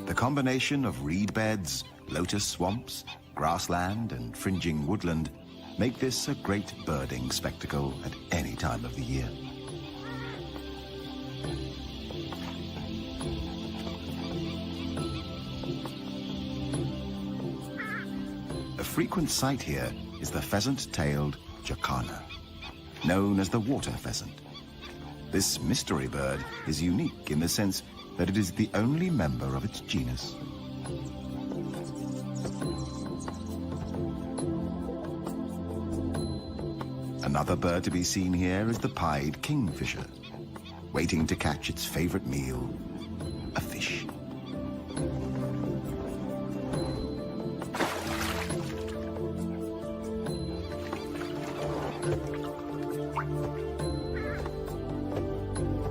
The combination of reed beds, lotus swamps, grassland and fringing woodland make this a great birding spectacle at any time of the year. A frequent sight here is the pheasant-tailed jacana, known as the water pheasant. This mystery bird is unique in the sense that it is the only member of its genus. Another bird to be seen here is the pied kingfisher, waiting to catch its favorite meal